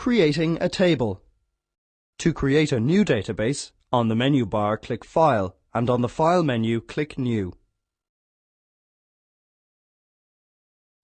Creating a table. To create a new database, on the menu bar click File, and on the File menu click New.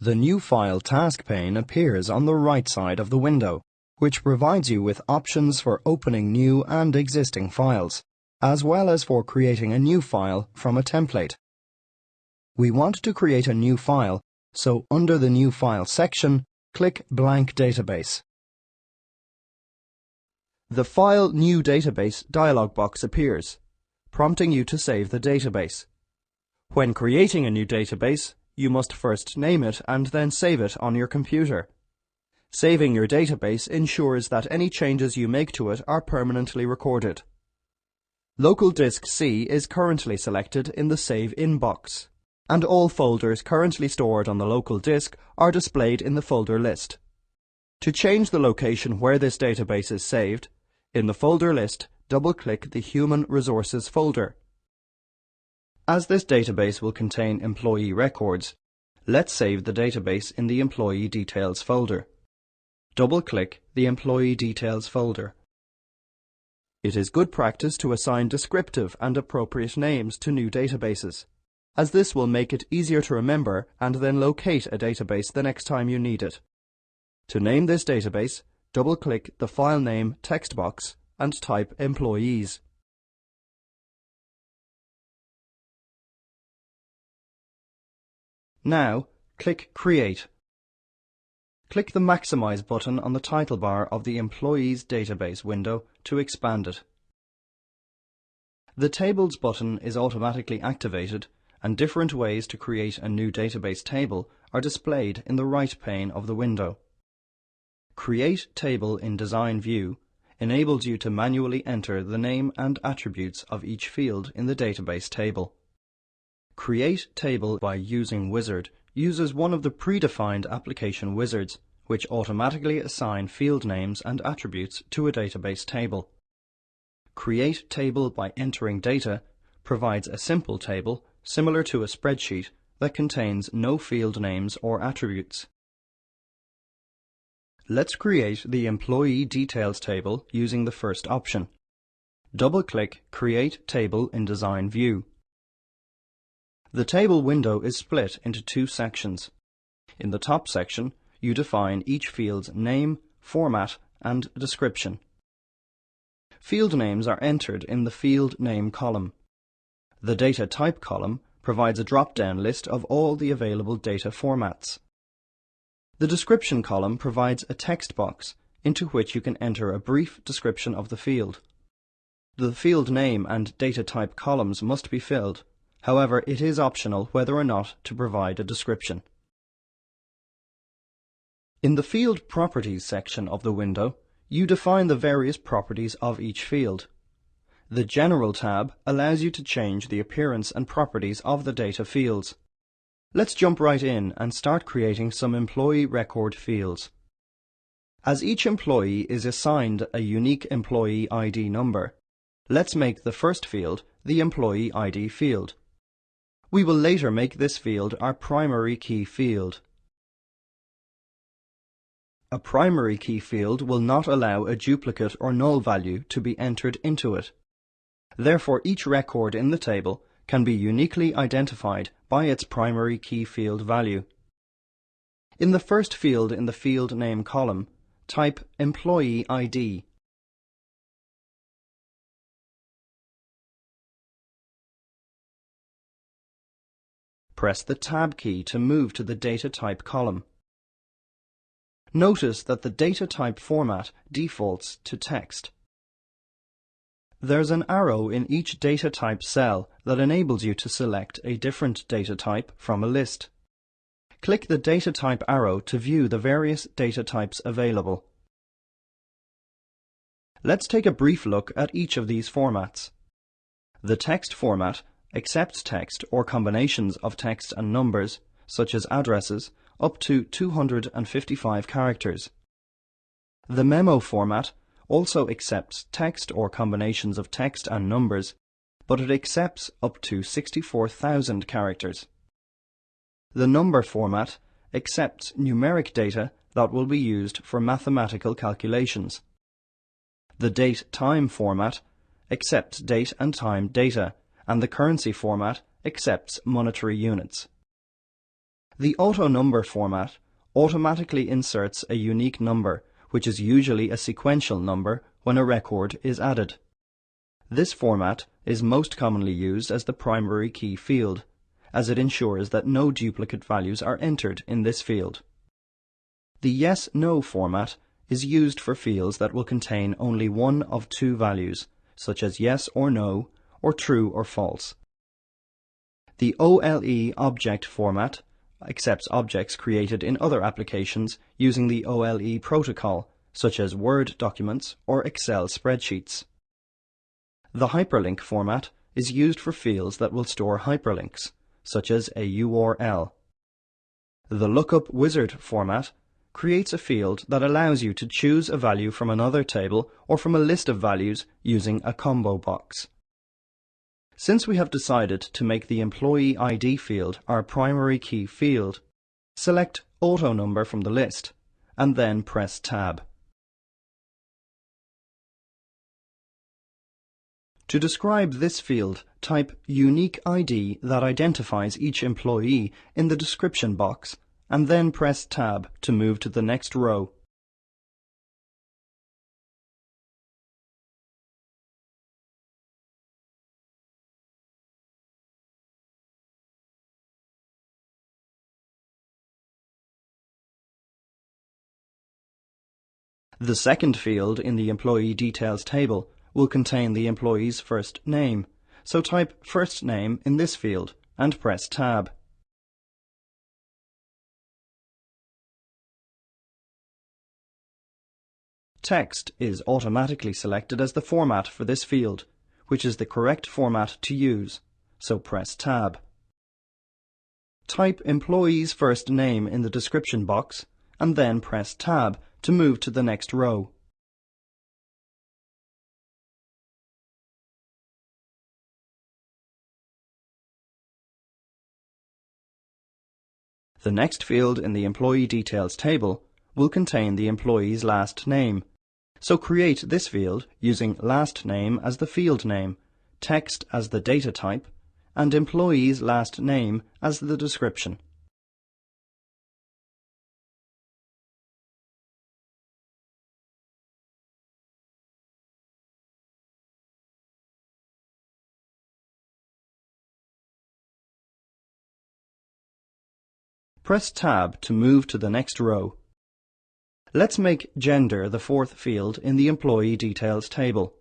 The New File task pane appears on the right side of the window, which provides you with options for opening new and existing files, as well as for creating a new file from a template. We want to create a new file, so under the New File section, click Blank Database. The File New Database dialog box appears, prompting you to save the database. When creating a new database, you must first name it and then save it on your computer. Saving your database ensures that any changes you make to it are permanently recorded. Local Disk C is currently selected in the Save In box, and all folders currently stored on the local disk are displayed in the folder list. To change the location where this database is saved, in the folder list, double-click the Human Resources folder. As this database will contain employee records, let's save the database in the Employee Details folder. Double-click the Employee Details folder. It is good practice to assign descriptive and appropriate names to new databases, as this will make it easier to remember and then locate a database the next time you need it. To name this database, double-click the File Name text box and type Employees. Now, click Create. Click the Maximize button on the title bar of the Employees Database window to expand it. The Tables button is automatically activated, and different ways to create a new database table are displayed in the right pane of the window. Create Table in Design View enables you to manually enter the name and attributes of each field in the database table. Create Table by using Wizard uses one of the predefined application wizards, which automatically assign field names and attributes to a database table. Create Table by entering data provides a simple table similar to a spreadsheet that contains no field names or attributes. Let's create the Employee Details table using the first option. Double-click Create Table in Design View. The table window is split into two sections. In the top section, you define each field's name, format, and description. Field names are entered in the Field Name column. The Data Type column provides a drop-down list of all the available data formats. The Description column provides a text box into which you can enter a brief description of the field. The Field Name and Data Type columns must be filled. However, it is optional whether or not to provide a description. In the Field Properties section of the window, you define the various properties of each field. The General tab allows you to change the appearance and properties of the data fields. Let's jump right in and start creating some employee record fields. As each employee is assigned a unique employee ID number, let's make the first field the Employee ID field. We will later make this field our primary key field. A primary key field will not allow a duplicate or null value to be entered into it. Therefore, each record in the table can be uniquely identified by its primary key field value. In the first field in the Field Name column, type Employee ID. Press the Tab key to move to the Data Type column. Notice that the data type format defaults to text. There's an arrow in each data type cell that enables you to select a different data type from a list. Click the data type arrow to view the various data types available. Let's take a brief look at each of these formats. The text format accepts text or combinations of text and numbers, such as addresses, up to 255 characters. The memo format also accepts text or combinations of text and numbers, but it accepts up to 64,000 characters. The number format accepts numeric data that will be used for mathematical calculations. The date-time format accepts date and time data, and the currency format accepts monetary units. The auto-number format automatically inserts a unique number, which is usually a sequential number, when a record is added. This format is most commonly used as the primary key field, as it ensures that no duplicate values are entered in this field. The yes-no format is used for fields that will contain only one of two values, such as yes or no, or true or false. The OLE object format accepts objects created in other applications using the OLE protocol, such as Word documents or Excel spreadsheets. The hyperlink format is used for fields that will store hyperlinks, such as a URL. The lookup wizard format creates a field that allows you to choose a value from another table or from a list of values using a combo box. Since we have decided to make the employee ID field our primary key field, select Auto Number from the list and then press Tab. To describe this field, type Unique ID that identifies each employee in the description box and then press Tab to move to the next row. The second field in the Employee Details table will contain the employee's first name, so type first name in this field and press Tab. Text is automatically selected as the format for this field, which is the correct format to use, so press Tab. Type employee's first name in the description box and then press Tab to move to the next row. The next field in the Employee Details table will contain the employee's last name, so create this field using last name as the field name, text as the data type, and employee's last name as the description. Press Tab to move to the next row. Let's make gender the fourth field in the Employee Details table.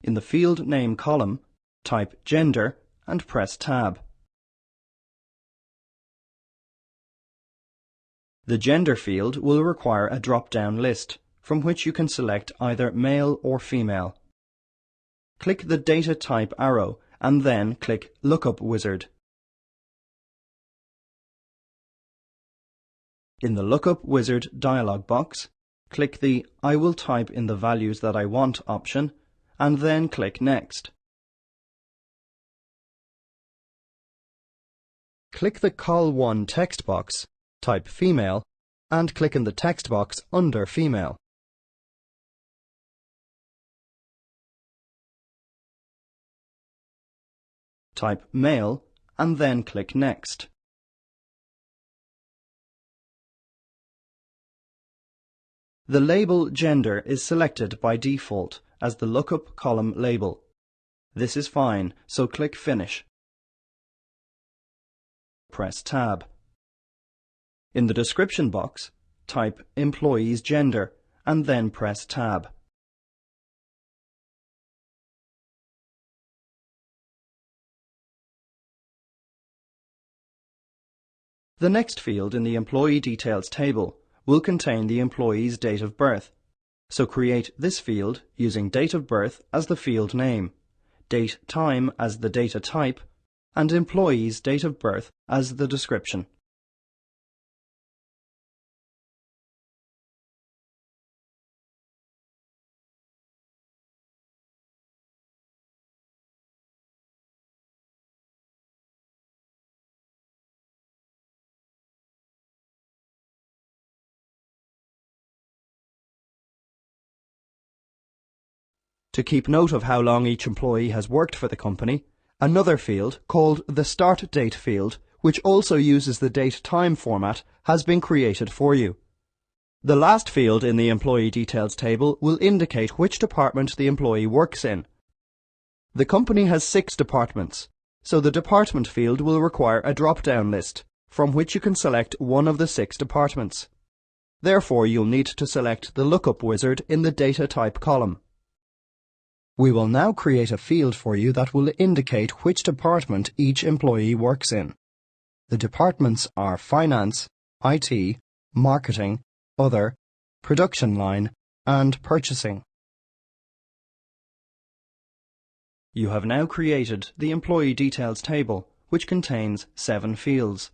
In the Field Name column, type Gender and press Tab. The Gender field will require a drop-down list, from which you can select either male or female. Click the Data Type arrow and then click Lookup Wizard. In the Lookup Wizard dialog box, click the I will type in the values that I want option and then click Next. Click the Col1 text box, type female, and click in the text box under female. Type male and then click Next. The label gender is selected by default as the lookup column label. This is fine, so click Finish. Press Tab. In the description box, type employee's gender and then press Tab. The next field in the Employee Details table will contain the employee's date of birth, so create this field using date of birth as the field name, date time as the data type, and employee's date of birth as the description. To keep note of how long each employee has worked for the company, another field, called the Start Date field, which also uses the date-time format, has been created for you. The last field in the Employee Details table will indicate which department the employee works in. The company has 6 departments, so the Department field will require a drop-down list, from which you can select one of the 6 departments. Therefore, you'll need to select the Lookup wizard in the Data Type column. We will now create a field for you that will indicate which department each employee works in. The departments are Finance, IT, Marketing, Other, Production Line, and Purchasing. You have now created the Employee Details table, which contains 7 fields.